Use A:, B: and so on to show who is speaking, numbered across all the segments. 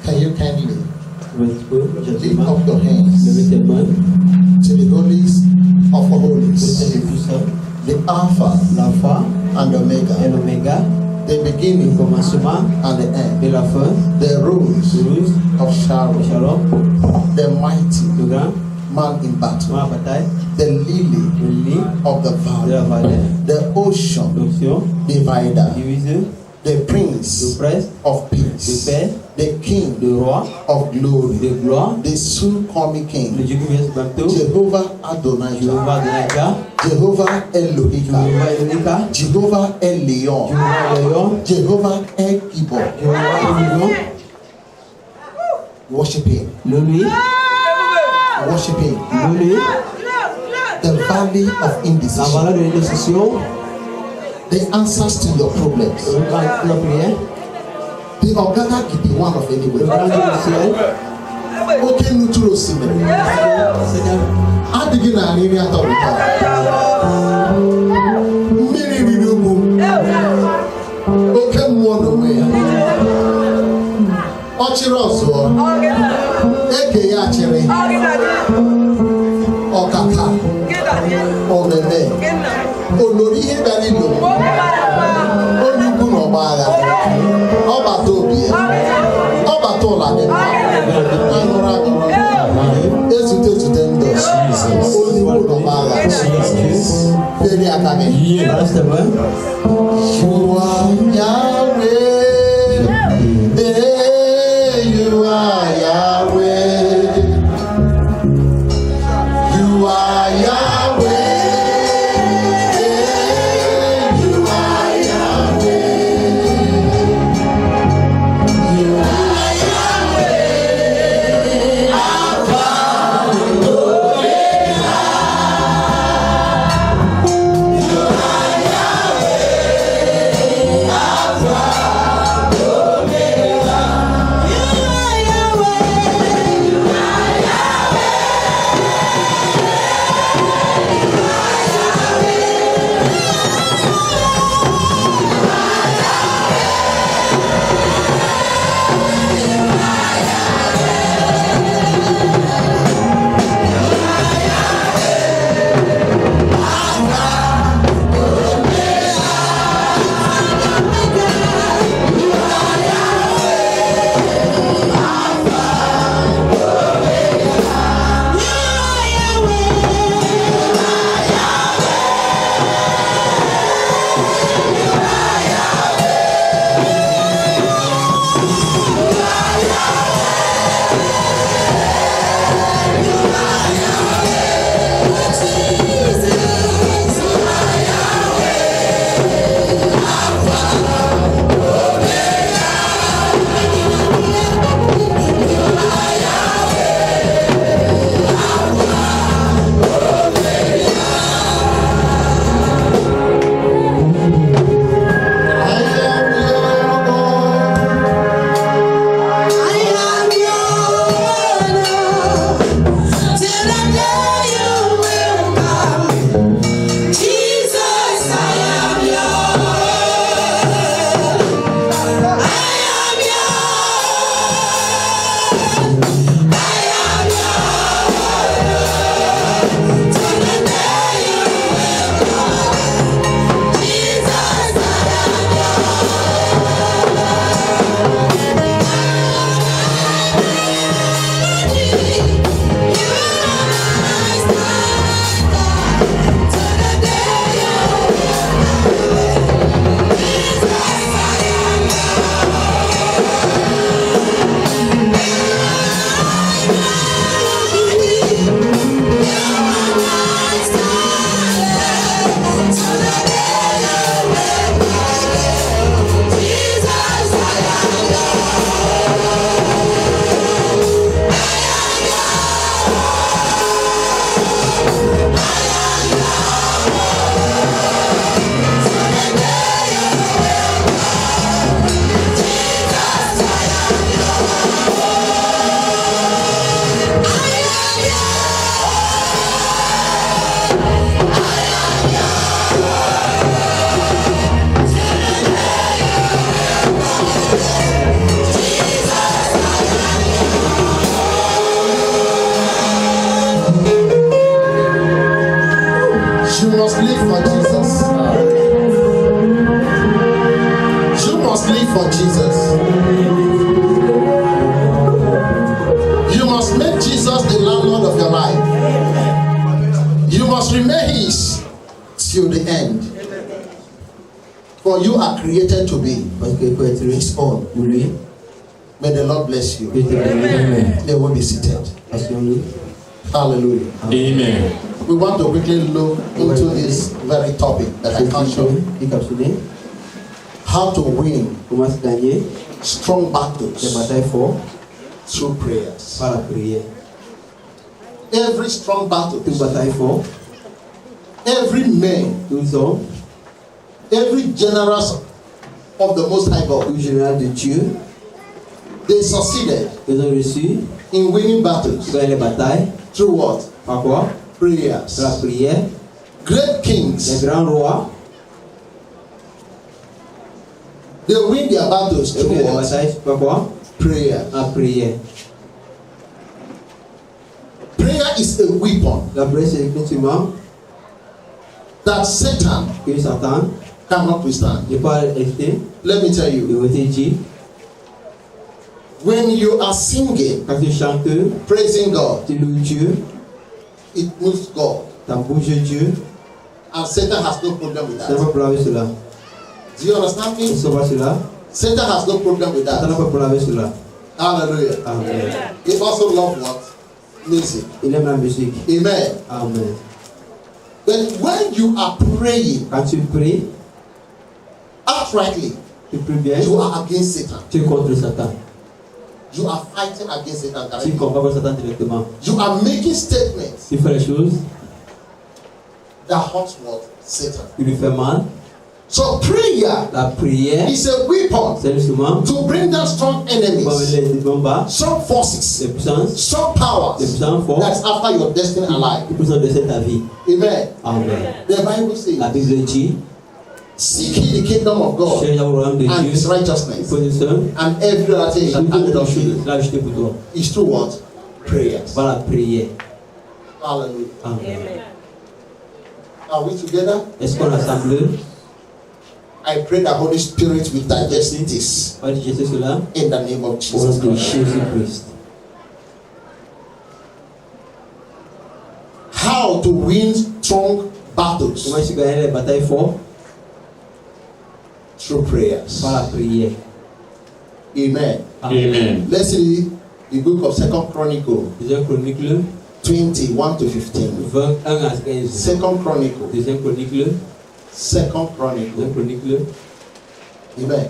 A: Can you kindly
B: Tu peux
A: lift
B: gentiment
A: up your hands
B: lever tes mains
A: to the holies of
B: pour
A: holies,
B: celle tout seul,
A: the Alpha
B: l'alpha
A: and
B: et
A: Omega,
B: l'oméga,
A: the
B: le
A: beginning
B: commencement
A: and the end,
B: et la fin,
A: the rose
B: Toulouse,
A: of Sharon,
B: Shalom,
A: the mighty
B: le grand,
A: man in battle,
B: la bataille,
A: the lily
B: le lit
A: of the
B: de la
A: valley,
B: vallée,
A: the ocean
B: l'option,
A: divider,
B: divise,
A: the
B: le
A: prince
B: prince,
A: of
B: le
A: peace,
B: père,
A: the king
B: le roi,
A: of glory,
B: le gloire,
A: the soon coming
B: le
A: king,
B: Dieu qui vient bientôt,
A: Jehovah Adonijah,
B: Jéhovah Adonijah,
A: Jehovah Elohika,
B: Jéhovah Elohika,
A: Jehovah Elion,
B: Jéhovah Léon,
A: Jehovah El Gibor.
B: Jéhovah Elion,
A: Worship him,
B: le lui,
A: worship him.
B: le lui,
A: The valley of
B: la
A: indecision,
B: valeur de l'indécision,
A: the answers to your problems,
B: le grand de la prière,
A: the organic the one of
B: le
A: anywhere.
B: grand du ciel,
A: Oke nuturu osimiri,
B: Seigneur,
A: adịghị na nri atọ ụtọ. Mmiri riri ugwu, oke mmụọ n'onwe ya. Ọchịrị ọzụọ, eke ya achịrị, ọkaka, omeme, olori ihe bịara ilo, onye ukwu na ọgba agha, ọbata obi ya, ọbata ụla dị mma, aṅụrụ aṅụrụ, ezute ezute ndụ, onye ukwu na ọgba agha, feri aka gị.
B: reste loin.
A: You are Yahweh, you are Yahweh, you are Yahweh, you are Yahweh, you are Yahweh, Alpha and Omega, you are Yahweh, Alpha. Jesus. You must make Jesus the landlord of your life. You must remain his till the end. For you are created to be his own. May the Lord bless you.
B: Amen.
A: They will be seated. Hallelujah.
C: Amen.
A: We want to quickly look into this very topic that I can't show. How to win strong battles through prayers. Every strong battle, every man, every generous of the Most High God, they succeeded in winning battles through what? Prayers. Great kings, they win their battles through what? Prayer. Prayer is a weapon that Satan cannot withstand. Let me tell you, when you are singing, praising God, it moves God, and Satan has no problem with that. Do you understand me? Satan has no problem with that. Hallelujah.
B: Amen.
A: He also loves what? Music. Amen.
B: Amen.
A: But when you are praying outrightly, you are against Satan. You are fighting against Satan directly. You are making statements that hurt what? Satan. So prayer is a weapon to bring down strong enemies, strong forces, strong powers that's after your destiny alive. Amen. The Bible says, seek ye the kingdom of God and his righteousness, and every other thing that added unto you is through what? Prayers. Hallelujah.
B: Amen.
A: Are we together? I pray the Holy Spirit will digest this in the name of Jesus Christ. How to win strong battles through prayers. Amen.
C: Amen.
A: Let's read the book of 2 Chronicles 21 to 15. 2 Chronicles. 2 Chronicles. Amen.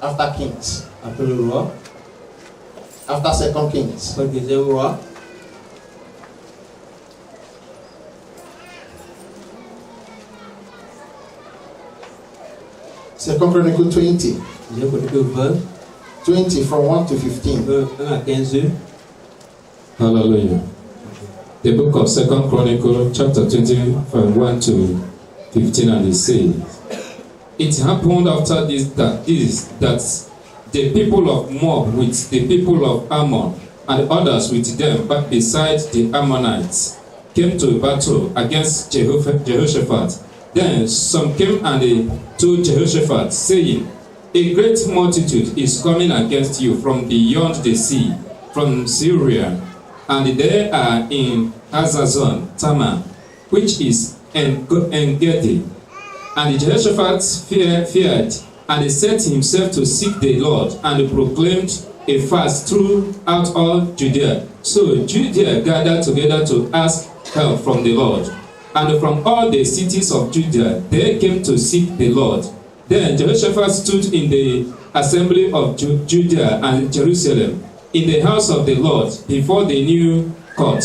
A: After Kings. After 2 Kings. Second Chronicle 20. 20 from 1 to 15.
C: Hallelujah. The book of 2 Chronicles, chapter 20, from 1 to 15, and it says, it happened after this that the people of Moab with the people of Ammon and others with them, but besides the Ammonites, came to battle against Jehoshaphat. Then some came and they told Jehoshaphat, saying, a great multitude is coming against you from beyond the sea, from Syria, and they are in Hazazon Tamar, which is En-Gedi. And Jehoshaphat feared, and he set himself to seek the Lord, and proclaimed a fast throughout all Judea. So Judea gathered together to ask help from the Lord. And from all the cities of Judah, they came to seek the Lord. Then Jehoshaphat stood in the assembly of Judah and Jerusalem, in the house of the Lord, before the new court,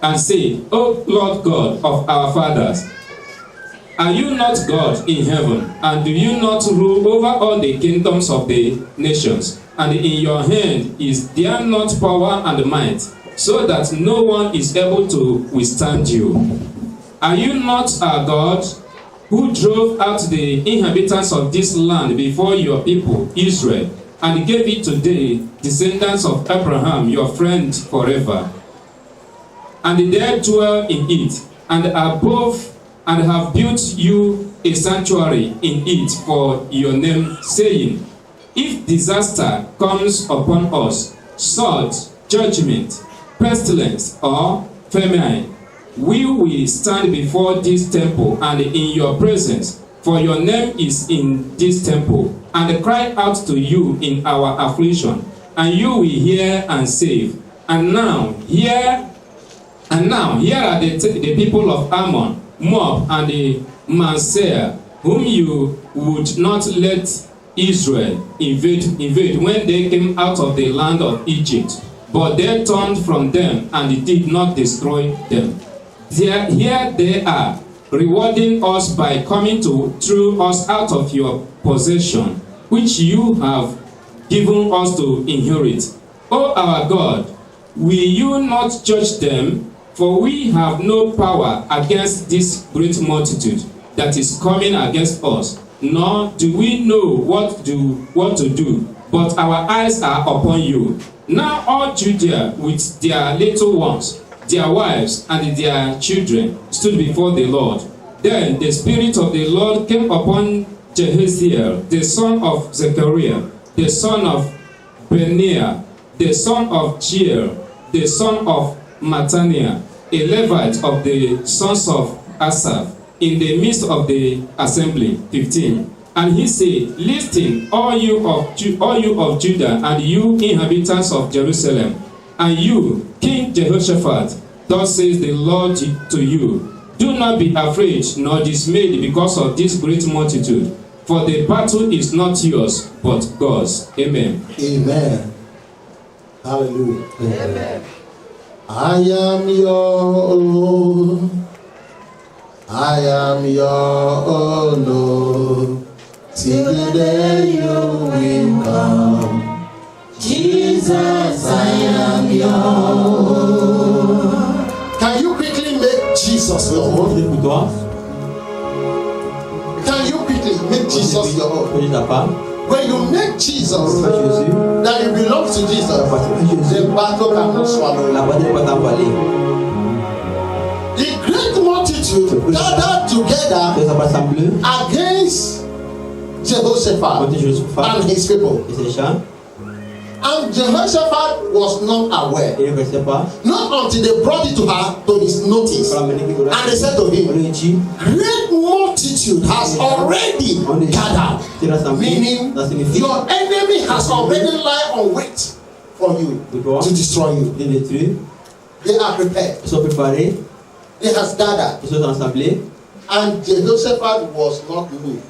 C: and said, O Lord God of our fathers, are you not God in heaven, and do you not rule over all the kingdoms of the nations? And in your hand is there not power and might, so that no one is able to withstand you? Are you not our God, who drove out the inhabitants of this land before your people Israel, and gave it to the descendants of Abraham, your friend, forever? And they dwell in it, and above and have built you a sanctuary in it for your name, saying, if disaster comes upon us, sword, judgment, pestilence, or famine, we will stand before this temple and in your presence, for your name is in this temple, and cry out to you in our affliction, and you will hear and save. And now here are the people of Ammon, Moab, and the Manseh, whom you would not let Israel invade when they came out of the land of Egypt. But they turned from them and did not destroy them. Here they are, rewarding us by coming through us out of your possession, which you have given us to inherit. O our God, will you not judge them? For we have no power against this great multitude that is coming against us, nor do we know what to do, but our eyes are upon you. Now all Judea with their little ones, their wives, and their children stood before the Lord. Then the Spirit of the Lord came upon Jehaziel, the son of Zechariah, the son of Benaiah, the son of Jeiel, the son of Mattaniah, a Levite of the sons of Asaph, in the midst of the assembly. 15. And he said, listen, all you of Judah, and you inhabitants of Jerusalem, and you, King Jehoshaphat, thus says the Lord to you, do not be afraid nor dismayed because of this great multitude, for the battle is not yours, but God's. Amen.
A: Amen. Hallelujah. Amen. I am your own. I am your own, Lord. Till the day you will come. Jesus, I am your own. Can you quickly make Jesus your own? Can you quickly make Jesus your own? When you make Jesus that you belong to Jesus, the battle cannot swallow you. The great multitude gathered together against Jehoshaphat and his people. And Jehoshaphat was not aware. Not until they brought it to his notice. And they said to him, great multitude has already gathered. Meaning, your enemy has already lied on wait for you to destroy you. They are prepared. They has gathered. And Jehoshaphat was not moved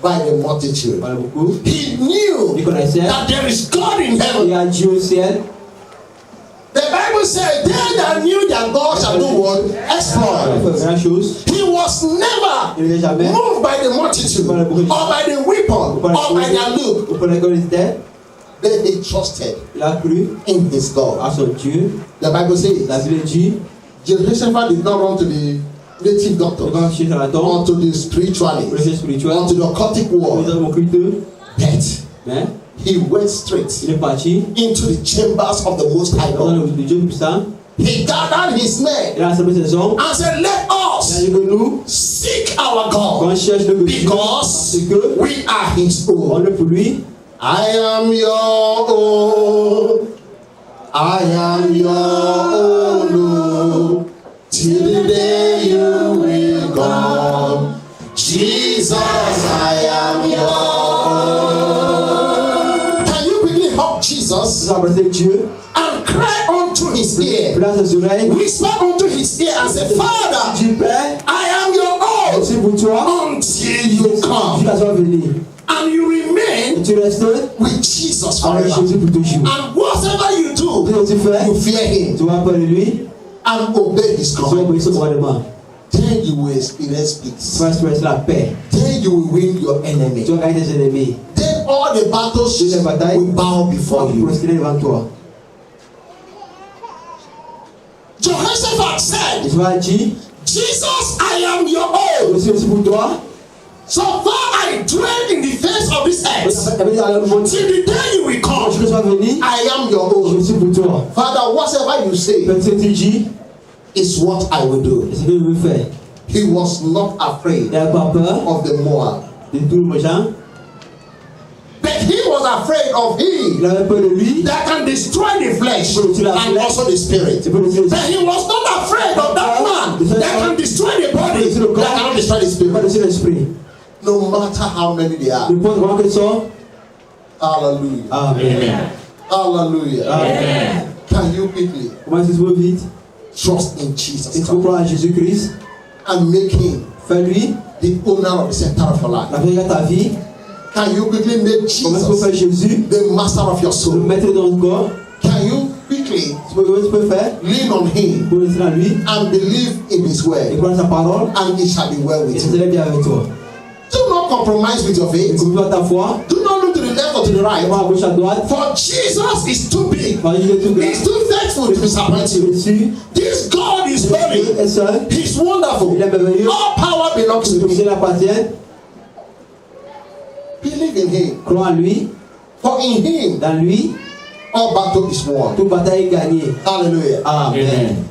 A: by the multitude. He knew that there is God in heaven. The Bible said, they that knew that God shall do what? Exploit. He was never moved by the multitude, or by the weapon, or by their look. Then he trusted in his God. The Bible says, Jehoshaphat did not run to the native doctor, or to the spiritualist, or to the occultic world. But he went straight into the chambers of the Most High God. He gathered his men and said, let us seek our God, because we are his own. I am your own. I am your own. Till the day you will come, Jesus, I am your own. Can you quickly hug Jesus and cry unto his ear? Whisper unto his ear and say, Father, I am your own until you come. And you remain with Jesus forever. And whatever you do, you fear him and obey his commandments. Then you will experience peace. Then you will win your enemy. Then all the battles will bow before you. Jehoshaphat said, Jesus, I am your own. So far I dwell in the face of this earth, till the day you will come, I am your own. Father, whatever you say is what I will do. He was not afraid
B: Il n'avait pas peur
A: of the Moab.
B: de tous les gens.
A: But he was afraid of
B: Il
A: him
B: avait peur de lui.
A: that can destroy the flesh and also the spirit.
B: Il peut le
A: But he was not afraid of that man that can destroy the body, that cannot destroy the
B: pas
A: spirit.
B: de l'esprit.
A: No matter how many they are.
B: Le point grand que sont.
A: Hallelujah.
B: Amen.
A: Hallelujah.
B: Amen.
A: Can you quickly
B: Comment est-ce que vous vite?
A: trust in Jesus
B: Il faut
A: Christ
B: croire à Jésus-Christ.
A: and make him
B: Fais-lui
A: the owner of the center of your life?
B: la vérité à ta vie.
A: Can you quickly make
B: Comment est-ce que vous faites
A: Jesus
B: Jésus?
A: the master of your
B: Le
A: soul?
B: mettre dans le corps.
A: Can you quickly
B: Comment tu peux faire?
A: lean on him
B: Pour laisser à lui.
A: and believe in his
B: Et
A: word,
B: croire sa parole.
A: and it shall be well
B: Et
A: with
B: ça
A: you?
B: sera bien avec toi.
A: Do not compromise with your
B: Et
A: faith.
B: comme toi ta foi.
A: Do not look to the left or to the
B: Et
A: right.
B: voir à gauche à droite.
A: For Jesus is too big.
B: Parce qu'il est tout grand.
A: He's too faithful to disappoint you.
B: Jésus
A: This God is
B: est
A: holy.
B: seul.
A: He's wonderful.
B: Il est merveilleux.
A: All power belongs to
B: Tout
A: him.
B: il appartient.
A: Believe in him.
B: Crois en lui.
A: For in him,
B: Dans lui,
A: all battle is won.
B: toute bataille est gagnée.
A: Hallelujah.
B: Amen.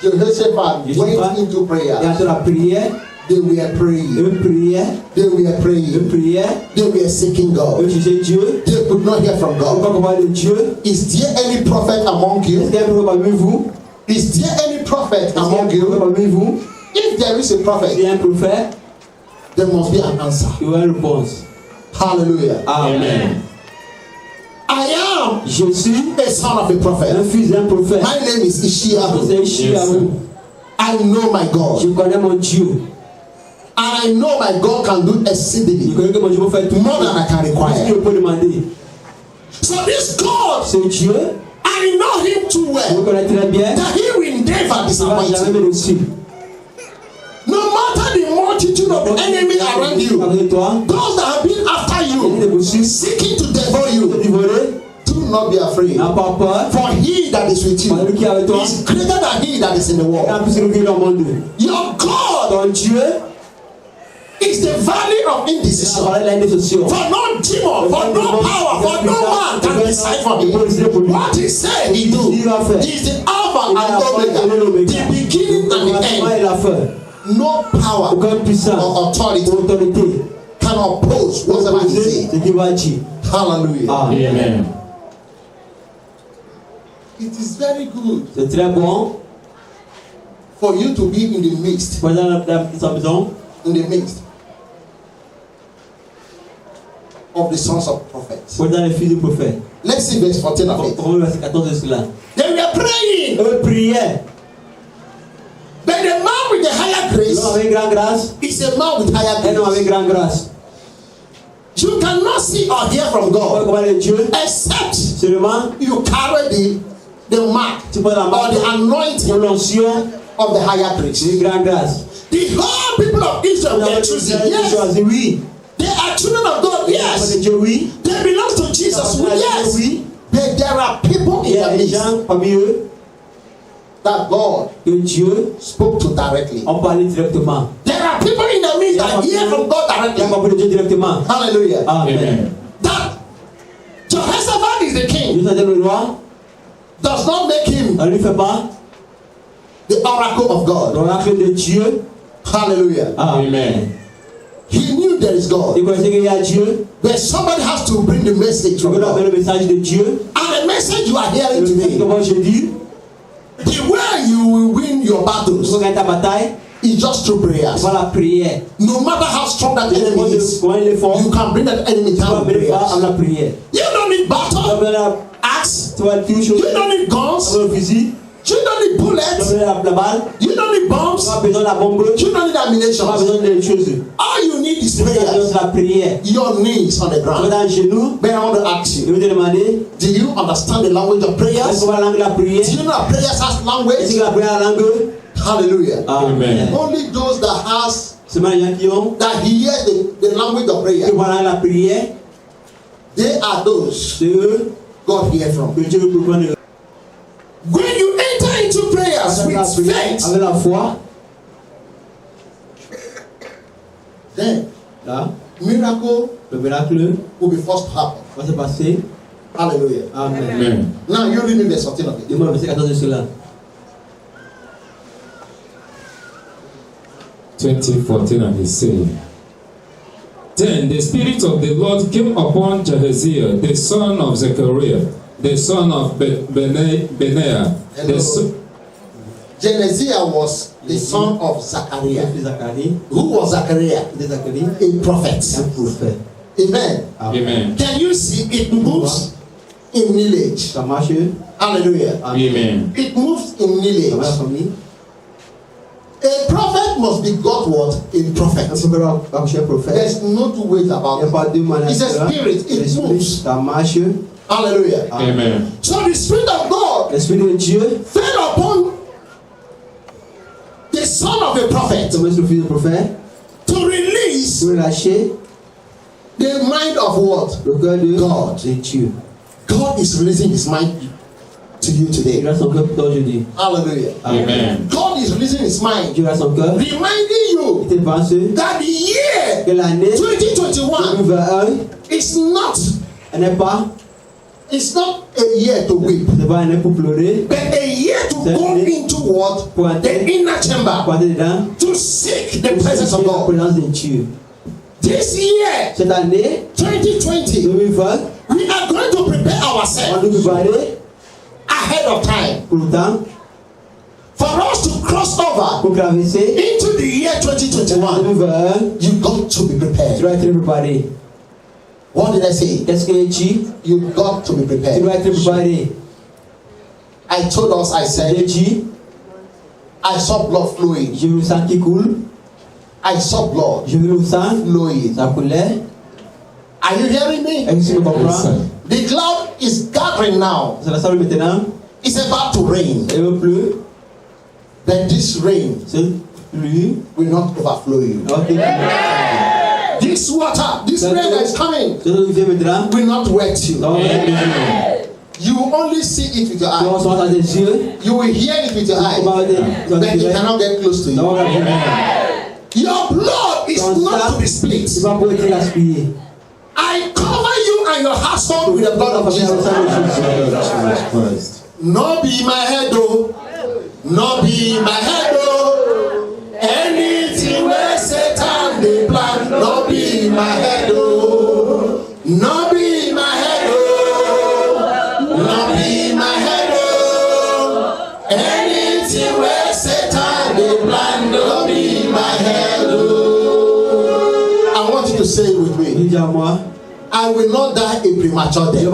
A: Jehoshaphat went into
B: Et
A: prayer.
B: entre la prière,
A: They were praying.
B: eux priaient,
A: They were
B: eux
A: praying.
B: priaient,
A: They were seeking
B: eux
A: God.
B: cherchaient Dieu.
A: They could not hear from
B: On
A: God.
B: va comprendre de Dieu.
A: Is there any prophet among
B: Est-ce
A: you?
B: qu'il y a un prophète parmi vous?
A: Is there any prophet
B: Est-ce qu'il y a un
A: among
B: prophète
A: you?
B: parmi vous?
A: If there is a
B: S'il
A: prophet,
B: y a un prophète,
A: there must be an answer.
B: il y aura une réponse.
A: Hallelujah.
B: Amen.
A: I am
B: Je suis
A: a son of a
B: un
A: prophet.
B: fils d'un prophète.
A: My name is Ishiahu.
B: C'est Ishiahu.
A: I know my
B: Je
A: God.
B: connais mon Dieu.
A: And I know my God can do
B: Je
A: exceedingly
B: connais que mon Dieu peut faire tout
A: more than I can
B: ce qu'il
A: require.
B: peut demander.
A: So this God,
B: C'est Dieu.
A: I know him too
B: Je
A: well
B: le connais très bien.
A: that he will never
B: Il ne va
A: disappoint
B: jamais
A: you.
B: me déçu.
A: No matter the multitude of enemy around you,
B: Avec toi,
A: those that have been after
B: il
A: you,
B: est possible.
A: seeking to devour
B: Tu
A: you,
B: peux voler.
A: do not be afraid.
B: N'as pas peur.
A: For he that is with you
B: Parce que qui est avec toi,
A: is greater than he that is in the
B: il y a
A: world.
B: plus de qui est dans le monde.
A: Your God
B: Ton Dieu,
A: is the valley of
B: il a
A: indecision.
B: parlé de l'indécision.
A: For no demon, for no power, for no man can decide for him. What he said he do. He is the Alpha
B: Il
A: and
B: a parlé de
A: Omega,
B: l'Oméga.
A: the beginning and the
B: Commencement
A: end.
B: et la fin.
A: No power
B: Aucune puissance,
A: or authority
B: autorité.
A: can oppose whatever he
B: Opposer
A: says.
B: ce qu'il va dire.
A: Hallelujah.
B: Amen.
A: It is very good
B: C'est très bon.
A: for you to be in the midst,
B: Pour dans sa maison,
A: in the midst of the sons of prophets.
B: pour dans les fils du prophète.
A: Let's see verse 14 of it.
B: Pour le verset 14 de cela.
A: They were praying,
B: Eux priaient.
A: but the man with the higher grace
B: L'homme avec grande grâce,
A: is a man with higher
B: un homme avec
A: grace.
B: grande grâce.
A: You cannot see or hear from
B: On va
A: God
B: commander Dieu
A: except
B: seulement
A: you carry the mark
B: tu prends la
A: or
B: marque
A: the
B: de
A: anointing
B: l'onction
A: of the higher grace.
B: de grande grâce.
A: The whole people of Israel were choosing. Yes,
B: choisi, oui.
A: they are children of God.
B: Commander
A: Yes,
B: Dieu, oui.
A: they belong to Jesus. Yes,
B: Oui.
A: but there are people
B: Il
A: in
B: y a
A: the
B: des
A: midst
B: gens parmi eux
A: that God
B: que Dieu
A: spoke to directly.
B: en parlait directement.
A: There are people in the midst that hear from God
B: Il y a
A: directly.
B: compris de Dieu directement.
A: Hallelujah.
B: Amen.
A: That Jehoshaphat is the king
B: Dieu s'attend le roi,
A: does not make him
B: on ne lui fait pas
A: the oracle of God.
B: l'oracle de Dieu.
A: Hallelujah.
B: Amen.
A: He knew there is God,
B: Il connaissait qu'il y a Dieu.
A: but somebody has to bring the message
B: Tu
A: from
B: veux donner
A: God.
B: le message de Dieu.
A: And the message you are hearing
B: Le message que
A: today,
B: moi je dis,
A: the way you will win your
B: tu
A: battles
B: veux gagner ta bataille,
A: is just through prayers.
B: c'est par la prière.
A: No matter how strong that enemy is,
B: Comment il est fort,
A: you can bring that enemy
B: tu vas
A: down with
B: venir par
A: prayers.
B: la prière.
A: You don't need
B: Tu vas
A: battle,
B: venir la
A: axe.
B: tu vas tout chose.
A: You don't need
B: Tu vas
A: guns.
B: le fusil,
A: You don't need
B: tu vas
A: bullets.
B: venir la balle,
A: You don't need
B: tu
A: bombs.
B: vas besoin de la bombe, tu
A: You don't need
B: vas
A: ammunition.
B: besoin de choses.
A: All you need is
B: Tu vas besoin
A: prayers.
B: de la prière.
A: Your knees on the
B: Tu vas
A: ground.
B: dans le genou,
A: But I want to ask
B: je
A: you,
B: vais te demander,
A: do you understand the language of
B: est-ce
A: prayers?
B: qu'on va la langue de la prière?
A: Do you know that prayers has
B: Est-ce
A: language?
B: que la prière a la langue?
A: Hallelujah.
B: Amen.
A: Only those that has
B: Seulement les gens qui ont,
A: that hear the language of prayer,
B: qui voient la langue de la prière,
A: they are those
B: c'est eux
A: God hear from.
B: que Dieu veut prendre.
A: When you enter into prayers
B: Avec la
A: with
B: prière,
A: faith,
B: avec la foi,
A: then
B: là,
A: miracle
B: le miracle
A: will be forced to happen.
B: va se passer.
A: Hallelujah.
B: Amen.
C: Amen.
A: Now you read me verse 14 of it.
B: Dis-moi le verset 14 de cela.
C: 20:14, and it says, Then the Spirit of the Lord came upon Jahaziel, the son of Zechariah, the son of Benaiah.
A: Jahaziel was the son of Zechariah. Who was Zechariah? A prophet. Amen.
C: Amen.
A: Can you see it moves in village? Hallelujah.
C: Amen.
A: It moves in village. A prophet must be God what? A prophet. There's no two ways about it. It's a spirit. It moves. Hallelujah.
C: Amen.
A: So the Spirit of God fell upon the son of a prophet to release the mind of what? God. God is releasing his mind to you today. Hallelujah.
C: Amen.
A: God is releasing his mind, reminding you that the year 2021 is not it's not a year to weep, but a year to go into what? The inner chamber to seek the presence of God. This year 2020, we are going to prepare ourselves ahead of time for us to cross over into the year 2021. You got to be prepared. What did I say? You got to be prepared. I told us, I said, I saw blood flowing. I saw blood flowing. Are you hearing me?
C: Yes, sir.
A: The cloud is gathering now. It's about to rain. Then this rain will not overflow you. This water, this rain that is coming will not wet you. You will only see it with your eyes. You will hear it with your eyes. But you cannot get close to you. Your blood is not to be split. I cover you and your household with the blood of Jesus. No be my head though. No be my head though. Anything where Satan they plan. No be my head though. No be my head though. No be my head though. Anything where Satan they plan. No be my head though. I want you to say it with me. I will not die a premature death.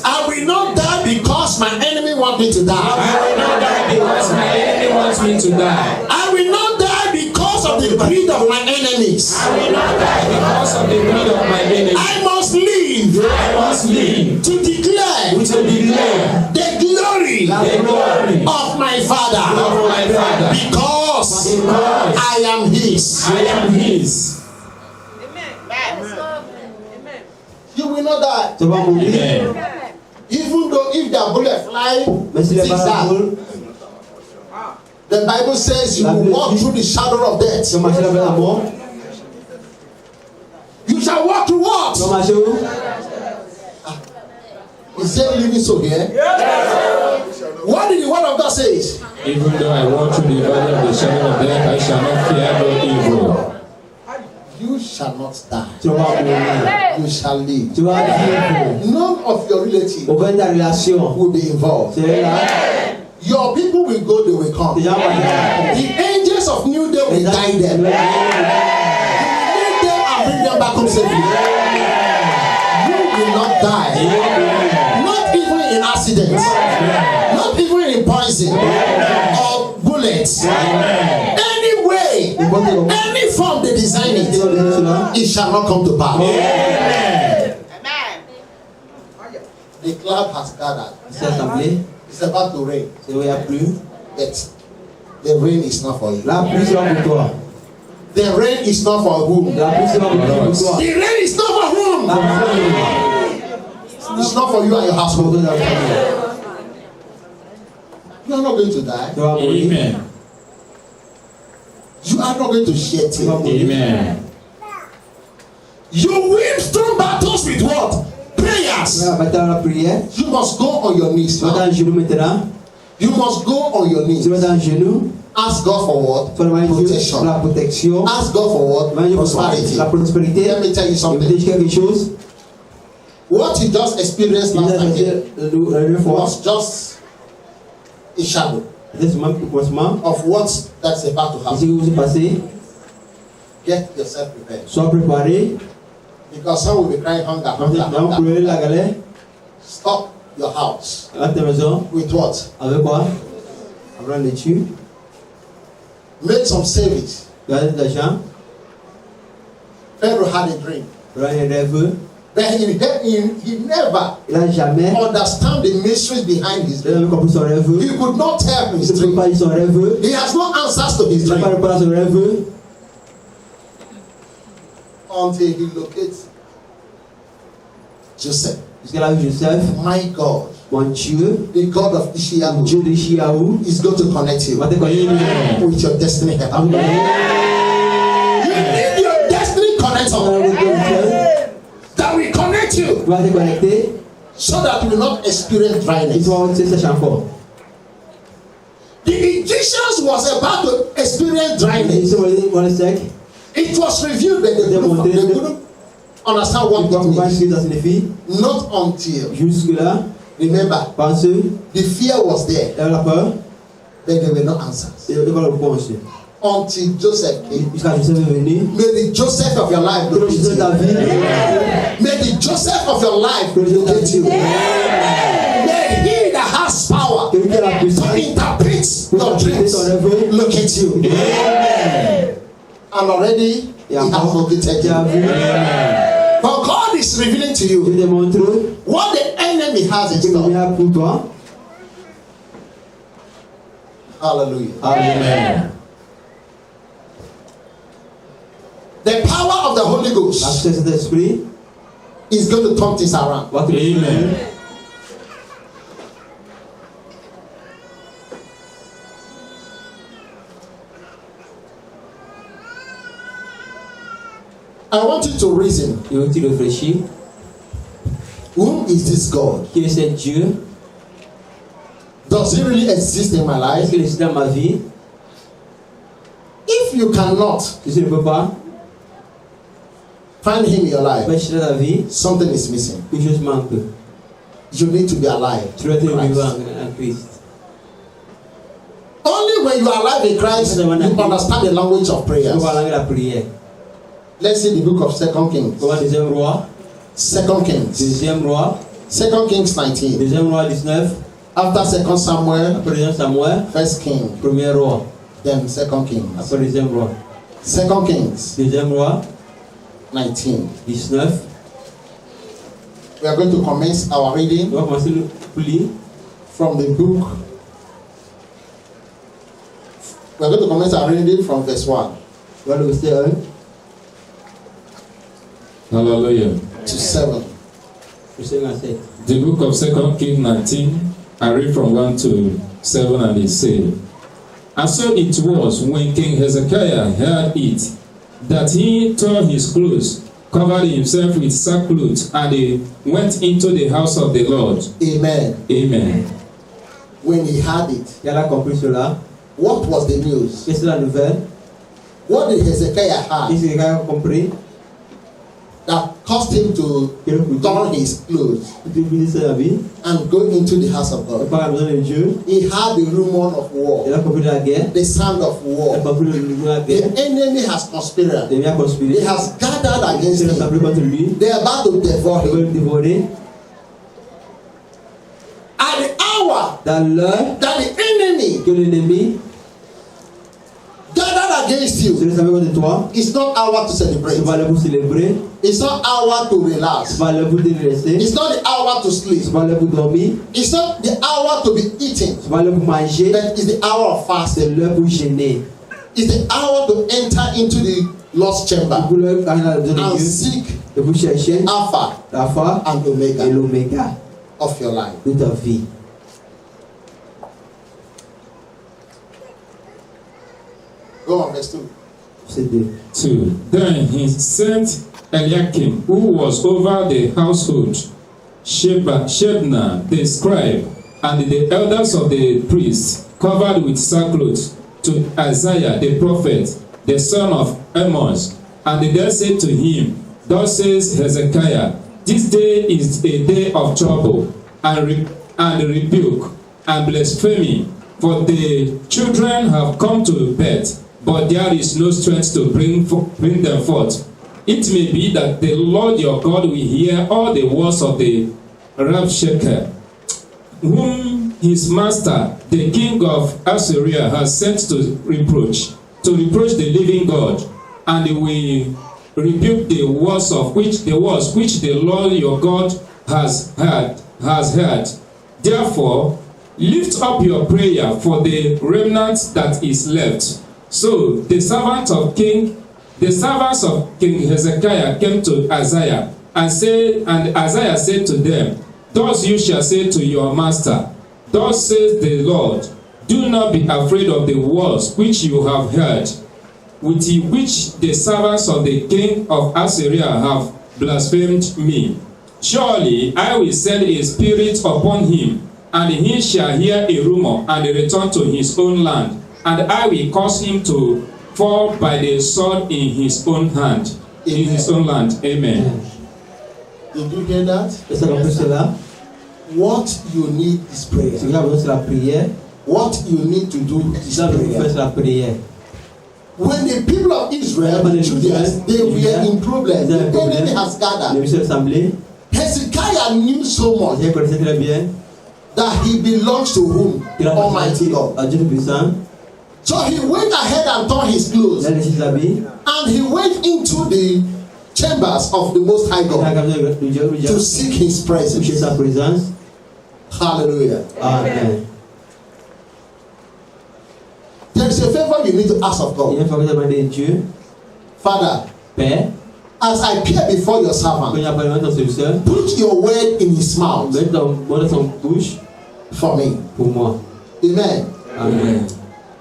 A: I will not die because my enemy wants me to die. I will not die because my enemy wants me to die. I will not die because of the greed of my enemies. I will not die because of the greed of my enemies. I must live. To declare the glory of my Father. Because I am His. You will not die.
C: Amen.
A: Even though if the bullet fly zigzag, the Bible says you will walk through the shadow of death. You shall walk through what? Is there living so here? What did the word of God say?
C: Even though I walk through the valley of the shadow of death, I shall not fear no evil.
A: You shall not die. You shall live. None of your relatives will be involved. Your people will go, they will come. The angels of New Day will guide them. You will lead them and bring them back home safely. You will not die. Not even in accidents. Not even in poison or bullets. Anyway, any form they design it, it shall not come to pass. The cloud has gathered. It's about to rain. But the rain is not for you. The rain is not for whom? The rain is not for whom? It's not for you and your household. You are not going to die.
C: Amen.
A: You are not going to shed tears.
C: Amen.
A: You win strong battles with what? Prayers. You must go on your knees now. You must go on your knees. Ask God for what?
D: Demandez Dieu
A: Protection.
D: la protection.
A: Ask God for what?
D: Demandez
A: Prosperity.
D: la prospérité.
A: Let me tell you
D: Je vais
A: something.
D: te dire quelque chose.
A: What you just experienced
D: Il
A: last
D: a
A: time
D: dit la dernière fois.
A: was just a shadow
D: C'est seulement le commencement.
A: of what that's about to
D: Et ce
A: happen.
D: qui vous est passé,
A: Get yourself prepared.
D: sois préparé.
A: Because some will be crying hunger, hunger,
D: On va pleurer la
A: hunger.
D: galère
A: Stop your house.
D: à ta maison.
A: With what?
D: Avec quoi? Avec la laitue.
A: Make some savings.
D: Gardez de l'argent.
A: Pharaoh had a dream.
D: Il a un rêve.
A: But he never
D: Il n'a jamais
A: understand the mysteries behind his dream.
D: compris son rêve.
A: He could not tell
D: Il
A: his
D: ne peut
A: dream.
D: pas dire son rêve.
A: He has no answers to his
D: Il n'a pas
A: dream
D: répondu à son rêve.
A: until he locates Joseph.
D: Jusqu'à là, Joseph,
A: My God,
D: mon Dieu,
A: the God of Ishiahu,
D: Dieu de Chiaou,
A: is going to connect you
D: va te connecter.
A: with your destiny helper. You need your destiny connector that will connect you
D: Va te connecter.
A: so that you will not experience
D: Et
A: dryness.
D: tu vas sèche encore.
A: The Egyptians was about to experience
D: Ils
A: dryness.
D: sont dans le sec.
A: It was revealed, but they couldn't understand what
D: Tu vois
A: it
D: pourquoi ce
A: means.
D: que ça signifie?
A: Not until,
D: Jusque-là,
A: remember,
D: parce
A: the fear was there,
D: qu'il y avait la peur,
A: but there were no answers.
D: et il y avait la réponse.
A: Until Joseph came.
D: Jusqu'à Joseph est venu.
A: May the Joseph of your life
D: Que le
A: locate
D: Joseph de ta
A: you.
D: vie,
A: May the Joseph of your life
D: que le Joseph de ta
A: locate you.
D: vie,
A: May he that has power
D: que lui qui a la
A: to
D: puissance,
A: interpret
D: pour
A: your
D: interpréter
A: dreams
D: ton rêve,
A: locate you. And already he
D: et
A: has
D: encore,
A: located
D: tu as
A: you.
D: vu,
A: For God is revealing to
D: je
A: you
D: te montre
A: what the enemy has in
D: ce qu'il
A: store.
D: y a pour toi.
A: Hallelujah.
D: Amen.
A: The power of the Holy
D: La
A: Ghost
D: puissance de l'esprit
A: is going to turn things around.
D: va te
B: Amen.
A: I want you to reason.
D: Et où tu réfléchis,
A: Who is this God?
D: qui est ce Dieu?
A: Does he really exist in my
D: Est-ce
A: life?
D: qu'il existe dans ma vie?
A: If you cannot
D: Si tu ne peux pas,
A: find him in your life,
D: pêcher dans ta vie,
A: something is missing.
D: quelque chose manque.
A: You need to be alive.
D: Tu dois être
A: in
D: vivant
A: Christ.
D: en Christ.
A: Only when you are alive in Christ, you understand the language of
D: Tu
A: prayers.
D: peux parler la prière.
A: Let's see the book of 2 Kings.
D: Comment deuxième roi,
A: 2 Kings.
D: deuxième roi,
A: 2 Kings 19.
D: deuxième roi 19,
A: After 2 Samuel,
D: après deuxième Samuel,
A: 1 King,
D: premier roi,
A: then 2 Kings.
D: après deuxième roi,
A: 2 Kings
D: deuxième roi
A: 19.
D: 19.
A: We are going to commence our reading
D: On va commencer le pli
A: from the book. We are going to commence our reading from verse 1
D: on va le verset 1
C: Hallelujah.
A: to 7.
D: verset 57.
C: The book of 2 Kings 19, I read from 1 to 7, and it says, And so it was when King Hezekiah heard it, that he tore his clothes, covered himself with sackcloth, and he went into the house of the Lord.
A: Amen.
C: Amen.
A: When he had it,
D: Et elle a compris cela.
A: what was the news?
D: Qu'est-ce que la nouvelle?
A: What did Hezekiah have
D: Qu'est-ce que quelqu'un a compris?
A: that caused him to
D: Quel coup
A: don his clothes
D: de ministre de la vie?
A: and go into the house of
D: Elle
A: God?
D: part à la maison de Dieu.
A: He had the rumor of war,
D: Elle a compris de la guerre.
A: the sound of
D: Elle a
A: war.
D: compris le niveau de la
A: The
D: guerre.
A: enemy has conspired.
D: Elle vient
A: He
D: conspirer.
A: has gathered
D: Elle
A: against
D: s'est
A: him.
D: rassemblée contre lui.
A: They are about to devour
D: Elle veut
A: him.
D: le dévorer.
A: At the hour
D: Dans l'heure
A: that the enemy
D: que l'ennemi
A: gathered against
D: se
A: you,
D: rassemble contre toi,
A: it's not hour to celebrate.
D: c'est pas l'heure pour célébrer.
A: It's not hour to
D: C'est
A: relax.
D: pas l'heure pour te laisser.
A: It's not the hour to sleep.
D: C'est pas l'heure pour dormir.
A: It's not the hour to be eating.
D: C'est pas l'heure pour manger.
A: But it's the hour of fasting.
D: C'est l'heure pour gêner.
A: It's the hour to enter into the Lord's chamber
D: Pour l'heure aller à la maison de
A: and
D: Dieu.
A: seek
D: Et pour chercher
A: Alpha
D: l'alpha
A: and
D: et
A: Omega
D: l'oméga
A: of your life.
D: de ta vie.
A: Go on, verse 2.
D: C'est deux.
C: 2. Then he sent Eliakim, who was over the household, Shebna the scribe, and the elders of the priests, covered with sackcloth, to Isaiah the prophet, the son of Amos. And they said to him, Thus says Hezekiah, This day is a day of trouble, and rebuke, and blasphemy, for the children have come to birth, but there is no strength to bring them forth. It may be that the Lord your God will hear all the words of the Rabshakeh, whom his master, the king of Assyria, has sent to reproach the living God, and he will rebuke the words which the Lord your God has heard. Therefore, lift up your prayer for the remnant that is left. So the servants of King Hezekiah came to Isaiah and Isaiah said to them, Thus you shall say to your master, Thus says the Lord, Do not be afraid of the words which you have heard, with which the servants of the king of Assyria have blasphemed me. Surely I will send a spirit upon him, and he shall hear a rumor and return to his own land, and I will cause him to fall by the sword in his own hand, in his own land. Amen.
A: Did you hear that?
D: Est-ce que vous comprenez cela?
A: What you need is prayer.
D: Si vous avez besoin de la prière,
A: What you need to do is
D: vous avez besoin
A: prayer.
D: de la prière.
A: When the people of Israel, the Judeans, they were in problems. The enemy has
D: Les
A: gathered.
D: missions assemblées,
A: Hezekiah knew so much
D: Hezekiah connaissait très bien
A: that he belongs to whom?
D: qu'il
A: Almighty God.
D: à Dieu Tout-Puissant.
A: So he went ahead and tore his clothes,
D: Il a laissé ses habits.
A: and he went into the chambers of the Most High
D: Il a
A: God
D: regardé le Dieu,
A: to seek his
D: chercher
A: presence.
D: sa présence.
A: Hallelujah.
D: Amen.
A: There is a favor you need to ask of
D: Il y a
A: God.
D: une fois que vous demandez à Dieu,
A: Father,
D: Père,
A: as I appear before your
D: quand
A: servant,
D: il y a pas de ton serviteur,
A: put your word in his mouth
D: mets ton mot dans son bouche
A: for me.
D: pour moi.
A: Amen.
D: Amen.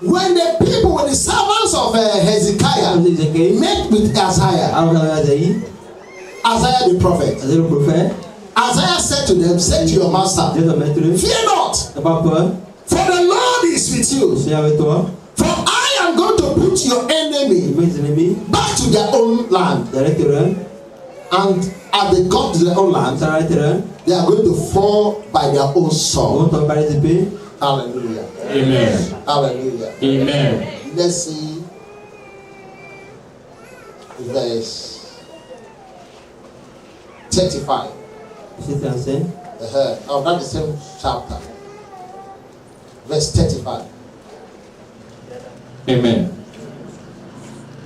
A: When the people, when the servants of Hezekiah
D: Quand Ézéchiel,
A: met with Isaiah,
D: alors Asaïe,
A: Isaiah the prophet,
D: Asaïe le prophète,
A: Isaiah said to them, say to your master,
D: Dieu ton maître,
A: fear not,
D: n'as pas peur,
A: for the Lord is with
D: je
A: you.
D: suis avec toi.
A: For I am going to put your
D: Il
A: enemy
D: met tes ennemis
A: back to their own land.
D: dans le terrain,
A: And as they come to their own land,
D: dans le terrain,
A: they are going to fall by their own
D: on
A: sword.
D: tombe par les épées.
A: Hallelujah.
C: Amen.
A: Hallelujah.
C: Amen.
A: Let's see verse 35.
D: C'est 35.
A: Oh, that's the same chapter. Verse 35.
C: Amen.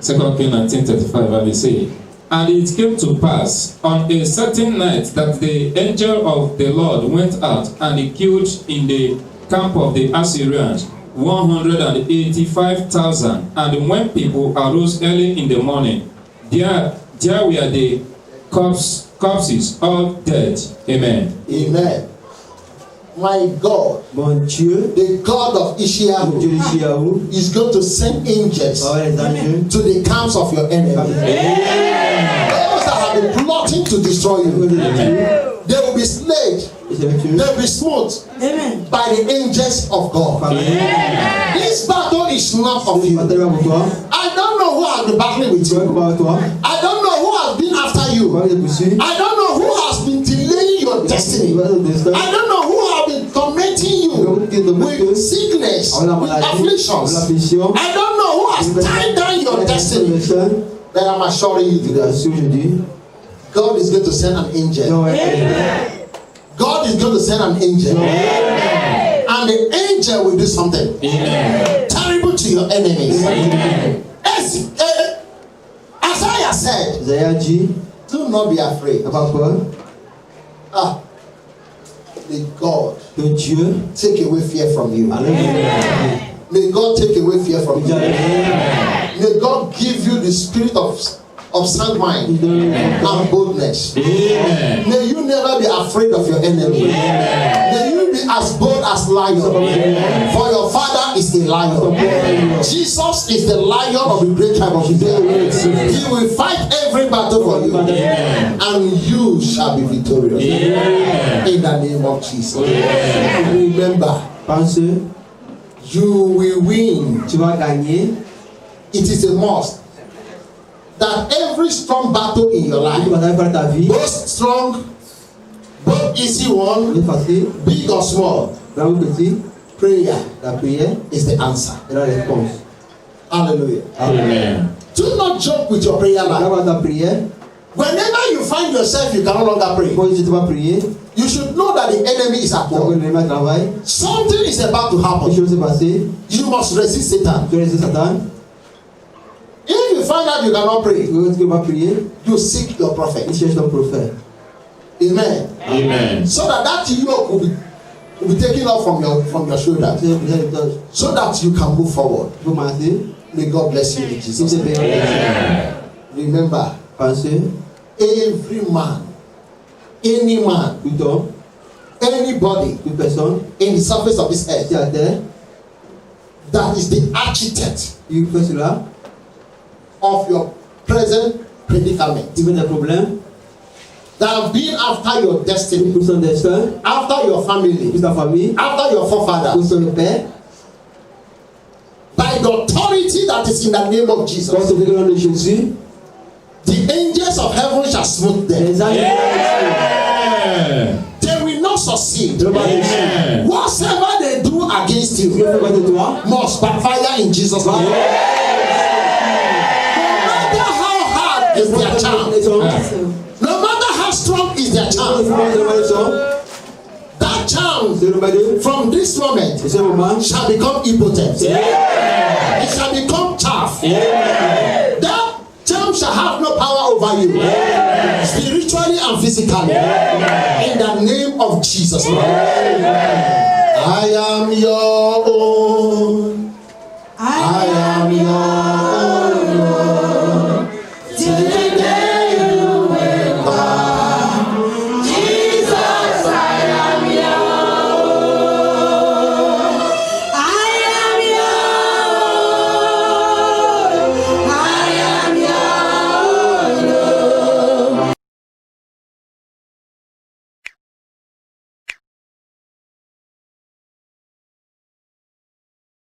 C: 2 Kings 19:35, and they say, And it came to pass on a certain night that the angel of the Lord went out, and he killed in the camp of the Assyrians 185,000. And when people arose early in the morning, there were the corpses all dead. Amen.
A: Amen. My God,
D: Mon Dieu,
A: the God of
D: mon Dieu
A: Israel,
D: de Chiaou,
A: is going to send angels
D: va les anges.
A: to the camps of your enemies. Those that have been plotting to destroy you, they will be slayed, they will be smote by the angels of God. This battle is not of you. I don't know who has been battling with you. I don't know who has been after you. I don't know who has been delaying your destiny. I don't know who has been tormenting you with sickness, with afflictions. I don't know who has tied down your destiny. But I'm assuring you today, God is going to send an angel. God is going to send an angel. And the angel will do something terrible to your enemies. As Isaiah said, do not be afraid. May God take away fear from you. May God take away fear from you. May God give you the spirit of sound mind and boldness. May you never be afraid of your enemy. May you be as bold as lion. For your father is a lion. Jesus is the lion of the great tribe of Judah. He will fight every battle for you, and you shall be victorious. In the name of Jesus. Remember, You will win.
D: Tu vas gagner.
A: It is a must that every strong battle in your life,
D: Tu vas faire ta vie.
A: both strong, both easy one,
D: Bien facile.
A: big or small,
D: Grand ou petit.
A: prayer
D: La prière
A: is the answer.
D: est la réponse.
A: Hallelujah.
C: Amen.
A: Do not joke with your prayer life.
D: Dans ta prière,
A: Whenever you find yourself, you can no longer pray.
D: quand tu vas prier,
A: You should know that the enemy is at
D: tu vas
A: work.
D: l'ennemi travaille.
A: Something is about to
D: Quelque
A: happen.
D: chose s'est passé.
A: You must resist Satan.
D: Tu restes Satan.
A: If you find out you cannot pray,
D: Tu vas prier.
A: you seek your prophet.
D: Il cherche ton prophète.
A: Amen.
C: Amen.
A: So that yoke will be taken off from your shoulder,
D: Tu vas
A: so that you can move forward.
D: marcher.
A: May God bless you in
D: Si
A: Jesus'
D: c'est
A: name.
D: bien.
A: Remember,
D: Pensez.
A: every man, any man,
D: Tout homme,
A: anybody
D: toute personne
A: in the surface of this earth
D: qui est à terre,
A: that is the architect
D: il fait cela.
A: of your present predicament,
D: Il fait des problèmes.
A: that have been after your destiny,
D: Pour son destin,
A: after your family,
D: pour sa famille,
A: after your
D: pour
A: forefathers,
D: son père.
A: by the authority that is in the name of
D: Dans
A: Jesus,
D: ce nom de Jésus,
A: the angels of heaven shall smooth them.
D: les anges
C: Amen.
A: They will not succeed.
C: Amen.
A: Whatever they do against
D: qui
A: you
D: fait contre toi,
A: must backfire in Jesus' name. No matter how hard is their charm, no matter how strong is their charm, that charm from this moment
D: ce moment,
A: shall become impotent. It shall become chaff. That charm shall have no power over you, spiritually and physically. In the name of Jesus. I am your own.